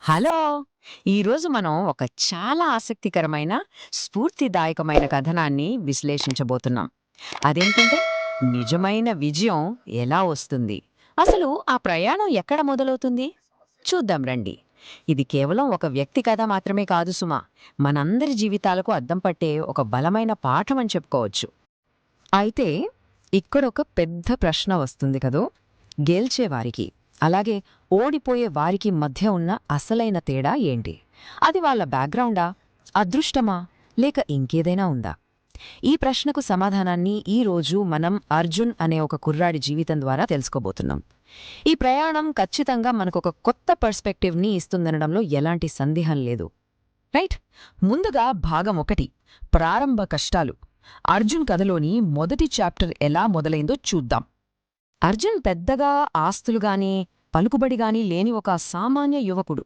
Hello! ఈరోజు మనం ఒక చాలా ఆసక్తికరమైన, స్ఫూర్తిదాయకమైన కథనాన్ని విశ్లేషించబోతున్నాం. అదేంటంటే, నిజమైన విజయం ఎలా వస్తుంది? అసలు ఆ ప్రయాణం ఎక్కడ మొదలవుతుంది? చూద్దాం రండి. ఇది కేవలం ఒక వ్యక్తి కథ మాత్రమే కాదు సుమా. మనందరి జీవితాలకు అద్దం పట్టే ఒక బలమైన పాఠం అని చెప్పుకోవచ్చు. అయితే ఇక్కడొక పెద్ద ప్రశ్న వస్తుంది కదూ! గెలిచేవారికి, అలాగే ఓడిపోయే వారికి మధ్య ఉన్న అసలైన తేడా ఏంటి? అది వాళ్ళ బ్యాక్‌గ్రౌండా? అదృష్టమా? లేక ఇంకేదైనా ఉందా? ఈ ప్రశ్నకు సమాధానాన్ని ఈరోజు మనం అర్జున్ అనే ఒక కుర్రాడి జీవితం ద్వారా తెలుసుకోబోతున్నాం. ఈ ప్రయాణం ఖచ్చితంగా మనకొక కొత్త పర్స్పెక్టివ్‌ని ఇస్తుందనడంలో ఎలాంటి సందేహం లేదు. రైట్? ముందుగా భాగం 1, ప్రారంభ కష్టాలు. అర్జున్ కథలోని మొదటి చాప్టర్ ఎలా మొదలైందో చూద్దాం. అర్జున్ పెద్దగా ఆస్తులుగాని, పలుకుబడిగాని లేని ఒక సామాన్య యువకుడు.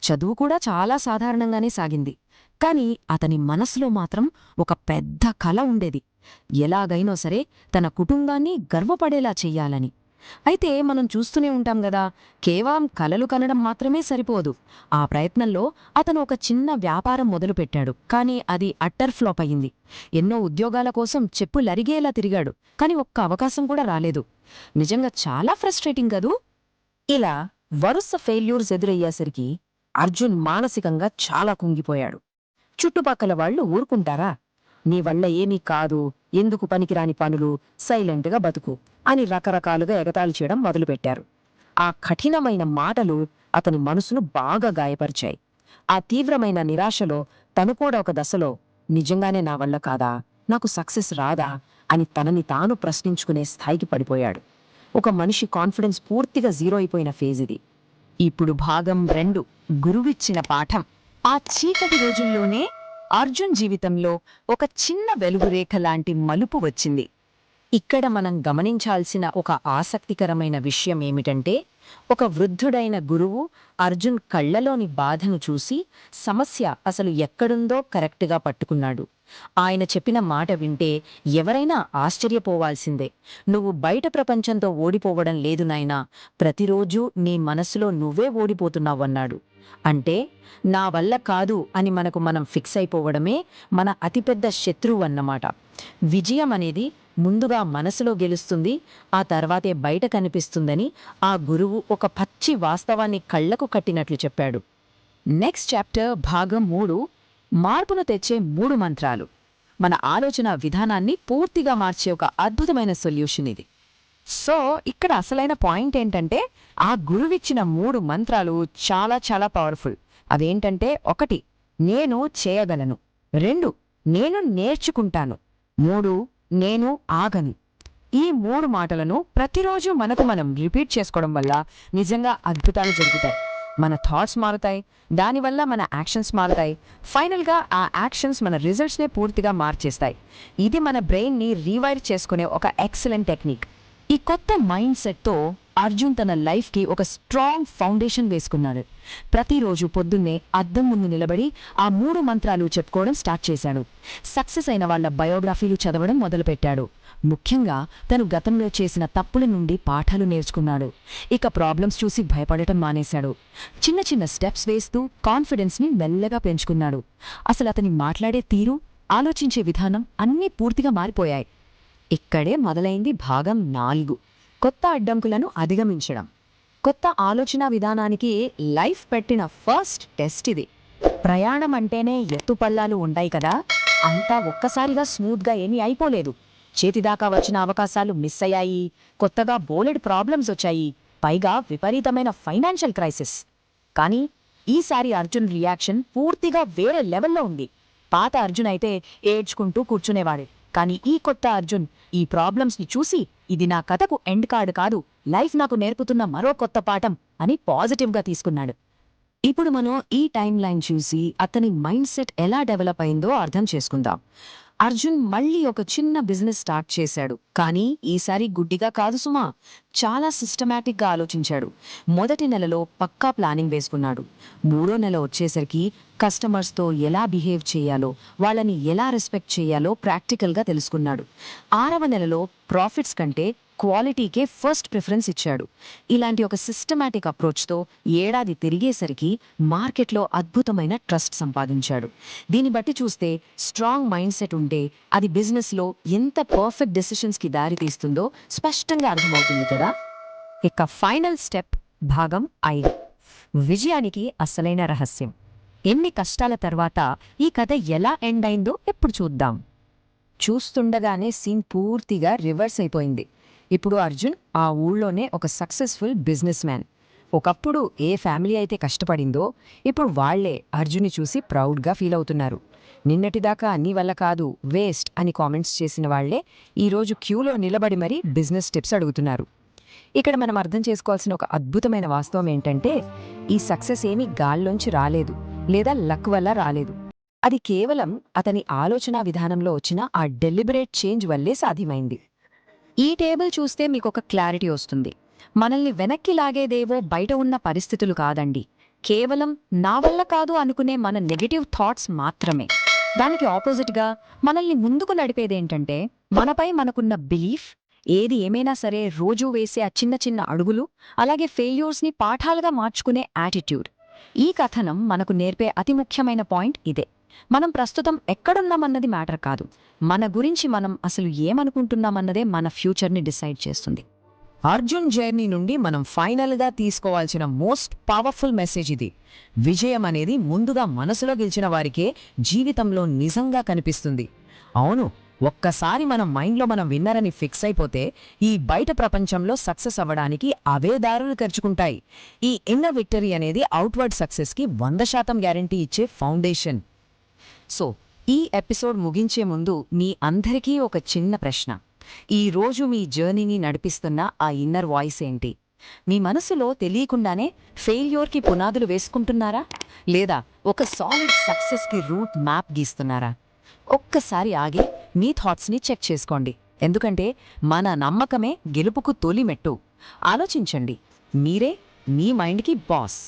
చదువు కూడా చాలా సాధారణంగానే సాగింది. కాని అతని మనసులో మాత్రం ఒక పెద్ద కల ఉండేది. ఎలాగైనో సరే తన కుటుంబాన్ని గర్వపడేలా చెయ్యాలని. అయితే మనం చూస్తూనే ఉంటాం గదా, కేవలం కలలు కనడం మాత్రమే సరిపోదు. ఆ ప్రయత్నంలో అతను ఒక చిన్న వ్యాపారం మొదలుపెట్టాడు. కాని అది అట్టర్ ఫ్లాప్ అయింది. ఎన్నో ఉద్యోగాల కోసం చెప్పులరిగేలా తిరిగాడు. కాని ఒక్క అవకాశం కూడా రాలేదు. నిజంగా చాలా ఫ్రస్ట్రేటింగ్ కదూ! ఇలా వరుస ఫెయిల్యూర్స్ ఎదురయ్యేసరికి అర్జున్ మానసికంగా చాలా కుంగిపోయాడు. చుట్టుపక్కల వాళ్ళు ఊరుకుంటారా? నీ వల్ల ఏమీ కాదు, ఎందుకు పనికిరాని పనులు, సైలెంట్గా బతుకు అని రకరకాలుగా ఎగతాళి చేయడం మొదలుపెట్టారు. ఆ కఠినమైన మాటలు అతని మనసును బాగా గాయపరిచాయి. ఆ తీవ్రమైన నిరాశలో తను కూడా ఒక దశలో నిజంగానే నా వల్ల కాదా, నాకు సక్సెస్ రాదా అని తనని తాను ప్రశ్నించుకునే స్థాయికి పడిపోయాడు. ఒక మనిషి కాన్ఫిడెన్స్ పూర్తిగా జీరో అయిపోయిన ఫేజ్ ఇది. ఇప్పుడు భాగం 2, గురువిచ్చిన పాఠం. ఆ చీకటి రోజుల్లోనే అర్జున్ జీవితంలో ఒక చిన్న వెలుగురేఖ లాంటి మలుపు వచ్చింది. ఇక్కడ మనం గమనించాల్సిన ఒక ఆసక్తికరమైన విషయం ఏమిటంటే, ఒక వృద్ధుడైన గురువు అర్జున్ కళ్లలోని బాధను చూసి సమస్య అసలు ఎక్కడుందో కరెక్ట్గా పట్టుకున్నాడు. ఆయన చెప్పిన మాట వింటే ఎవరైనా ఆశ్చర్యపోవాల్సిందే. నువ్వు బయట ప్రపంచంతో ఓడిపోవడం లేదు నాయనా, ప్రతిరోజూ నీ మనసులో నువ్వే ఓడిపోతున్నావన్నాడు. అంటే నా వల్ల కాదు అని మనకు మనం ఫిక్స్ అయిపోవడమే మన అతిపెద్ద శత్రువు అన్నమాట. విజయం అనేది ముందుగా మనసులో గెలుస్తుంది, ఆ తర్వాతే బయట కనిపిస్తుందని ఆ గురువు ఒక పచ్చి వాస్తవాన్ని కళ్లకు కట్టినట్లు చెప్పాడు. నెక్స్ట్ చాప్టర్ భాగం 3, మార్పును తెచ్చే 3 మంత్రాలు. మన ఆలోచన విధానాన్ని పూర్తిగా మార్చే ఒక అద్భుతమైన సొల్యూషన్ ఇది. సో ఇక్కడ అసలైన పాయింట్ ఏంటంటే, ఆ గురువిచ్చిన 3 మంత్రాలు చాలా చాలా పవర్ఫుల్. అవేంటంటే, 1, నేను చేయగలను. 2, నేను నేర్చుకుంటాను. 3, నేను ఆగను. ఈ 3 మాటలను ప్రతిరోజు మనకు మనం రిపీట్ చేసుకోవడం వల్ల నిజంగా అద్భుతాలు జరుగుతాయి. మన థాట్స్ మారుతాయి, దానివల్ల మన యాక్షన్స్ మారుతాయి. ఫైనల్గా ఆ యాక్షన్స్ మన రిజల్ట్స్నే పూర్తిగా మార్చేస్తాయి. ఇది మన బ్రెయిన్ని రీవైర్ చేసుకునే ఒక ఎక్సలెంట్ టెక్నిక్. ఈ కొత్త మైండ్ సెట్తో అర్జున్ తన లైఫ్కి ఒక స్ట్రాంగ్ ఫౌండేషన్ వేసుకున్నాడు. ప్రతిరోజు పొద్దున్నే అద్దం ముందు నిలబడి ఆ 3 మంత్రాలు చెప్పుకోవడం స్టార్ట్ చేశాడు. సక్సెస్ అయిన వాళ్ళ బయోగ్రఫీలు చదవడం మొదలుపెట్టాడు. ముఖ్యంగా తను గతంలో చేసిన తప్పుల నుండి పాఠాలు నేర్చుకున్నాడు. ఇక ప్రాబ్లమ్స్ చూసి భయపడటం మానేశాడు. చిన్న చిన్న స్టెప్స్ వేస్తూ కాన్ఫిడెన్స్ని మెల్లగా పెంచుకున్నాడు. అసలు అతని మాట్లాడే తీరు, ఆలోచించే విధానం అన్నీ పూర్తిగా మారిపోయాయి. ఇక్కడే మొదలైంది భాగం 4, కొత్త అడ్డంకులను అధిగమించడం. కొత్త ఆలోచన విధానానికి లైఫ్ పెట్టిన ఫస్ట్ టెస్ట్ ఇది. ప్రయాణం అంటేనే ఎత్తుపల్లాలు ఉంటాయి కదా, అంతా ఒక్కసారిగా స్మూత్గా ఏమీ అయిపోలేదు. చేతిదాకా వచ్చిన అవకాశాలు మిస్ అయ్యాయి, కొత్తగా బోలెడ్ ప్రాబ్లమ్స్ వచ్చాయి, పైగా విపరీతమైన ఫైనాన్షియల్ క్రైసిస్. కానీ ఈసారి అర్జున్ రియాక్షన్ పూర్తిగా వేరే లెవెల్లో ఉంది. పాత అర్జున్ అయితే ఏడ్చుకుంటూ కూర్చునేవాడు. కానీ ఈ కొత్త అర్జున్ ఈ ప్రాబ్లమ్స్ని చూసి, ఇది నా కథకు ఎండ్ కార్డ్ కాదు, లైఫ్ నాకు నేర్పుతున్న మరో కొత్త పాఠం అని పాజిటివ్గా తీసుకున్నాడు. ఇప్పుడు మనం ఈ టైం లైన్ చూసి అతని మైండ్ సెట్ ఎలా డెవలప్ అయిందో అర్థం చేసుకుందాం. అర్జున్ మళ్ళీ ఒక చిన్న బిజినెస్ స్టార్ట్ చేశాడు. కానీ ఈసారి గుడ్డిగా కాదు సుమా, చాలా సిస్టమాటిక్గా ఆలోచించాడు. మొదటి నెలలో పక్కా ప్లానింగ్ వేసుకున్నాడు. 3వ నెల వచ్చేసరికి కస్టమర్స్తో ఎలా బిహేవ్ చేయాలో, వాళ్ళని ఎలా రెస్పెక్ట్ చేయాలో ప్రాక్టికల్గా తెలుసుకున్నాడు. 6వ నెలలో ప్రాఫిట్స్ కంటే క్వాలిటీకే ఫస్ట్ ప్రిఫరెన్స్ ఇచ్చాడు. ఇలాంటి ఒక సిస్టమాటిక్ అప్రోచ్తో ఏడాది తిరిగేసరికి మార్కెట్లో అద్భుతమైన ట్రస్ట్ సంపాదించాడు. దీన్ని బట్టి చూస్తే స్ట్రాంగ్ మైండ్ సెట్ ఉంటే అది బిజినెస్లో ఎంత పర్ఫెక్ట్ డెసిషన్స్కి దారి తీస్తుందో స్పష్టంగా అర్థమవుతుంది కదా. ఇక ఫైనల్ స్టెప్ భాగం 5, విజయానికి అసలైన రహస్యం. ఎన్ని కష్టాల తర్వాత ఈ కథ ఎలా ఎండ్ అయిందో ఎప్పుడు చూద్దాం. చూస్తుండగానే సీన్ పూర్తిగా రివర్స్ అయిపోయింది. ఇప్పుడు అర్జున్ ఆ ఊళ్ళోనే ఒక సక్సెస్ఫుల్ బిజినెస్ మ్యాన్. ఒకప్పుడు ఏ ఫ్యామిలీ అయితే కష్టపడిందో ఇప్పుడు వాళ్లే అర్జున్ని చూసి ప్రౌడ్గా ఫీల్ అవుతున్నారు. నిన్నటిదాకా నీ వల్ల కాదు, వేస్ట్ అని కామెంట్స్ చేసిన వాళ్లే ఈరోజు క్యూలో నిలబడి మరీ బిజినెస్ టిప్స్ అడుగుతున్నారు. ఇక్కడ మనం అర్థం చేసుకోవాల్సిన ఒక అద్భుతమైన వాస్తవం ఏంటంటే, ఈ సక్సెస్ ఏమీ గాల్లోంచి రాలేదు లేదా లక్ వల్ల రాలేదు. అది కేవలం అతని ఆలోచనా విధానంలో వచ్చిన ఆ డెలిబరేట్ చేంజ్ వల్లే సాధ్యమైంది. ఈ టేబుల్ చూస్తే మీకొక క్లారిటీ వస్తుంది. మనల్ని వెనక్కి లాగేదేవో బయట ఉన్న పరిస్థితులు కాదండి, కేవలం నా వల్ల కాదు అనుకునే మన నెగటివ్ థాట్స్ మాత్రమే. దానికి ఆపోజిట్గా మనల్ని ముందుకు నడిపేదేంటంటే మనపై మనకున్న బిలీఫ్. ఏది ఏమైనా సరే రోజూ వేసే ఆ చిన్న చిన్న అడుగులు, అలాగే ఫెయిల్యూర్స్ని పాఠాలుగా మార్చుకునే యాటిట్యూడ్. ఈ కథనం మనకు నేర్పే అతి ముఖ్యమైన పాయింట్ ఇదే. మనం ప్రస్తుతం ఎక్కడున్నామన్నది మ్యాటర్ కాదు, మన గురించి మనం అసలు ఏమనుకుంటున్నామన్నదే మన ఫ్యూచర్ని డిసైడ్ చేస్తుంది. అర్జున్ జర్నీ నుండి మనం ఫైనల్గా తీసుకోవాల్సిన మోస్ట్ పవర్ఫుల్ మెసేజ్ ఇది. విజయం అనేది ముందుగా మనసులో గెలిచిన వారికే జీవితంలో నిజంగా కనిపిస్తుంది. అవును, ఒక్కసారి మన మైండ్లో మనం విన్నరని ఫిక్స్ అయిపోతే ఈ బయట ప్రపంచంలో సక్సెస్ అవ్వడానికి అవే దారులు తెరుచుకుంటాయి. ఈ ఇన్నర్ విక్టరీ అనేది అవుట్వర్డ్ సక్సెస్కి 100% గ్యారంటీ ఇచ్చే ఫౌండేషన్. సో ఈ ఎపిసోడ్ ముగించే ముందు మీ అందరికీ ఒక చిన్న ప్రశ్న. ఈ రోజు మీ జర్నీని నడిపిస్తున్న ఆ ఇన్నర్ వాయిస్ ఏంటి? మీ మనసులో తెలియకుండానే ఫెయిల్యూర్కి పునాదులు వేసుకుంటున్నారా, లేదా ఒక సాలిడ్ సక్సెస్కి రూట్ మ్యాప్ గీస్తున్నారా? ఒక్కసారి ఆగి మీ థాట్స్ని చెక్ చేసుకోండి. ఎందుకంటే మన నమ్మకమే గెలుపుకు తొలి మెట్టు. ఆలోచించండి, మీరే మీ మైండ్కి బాస్.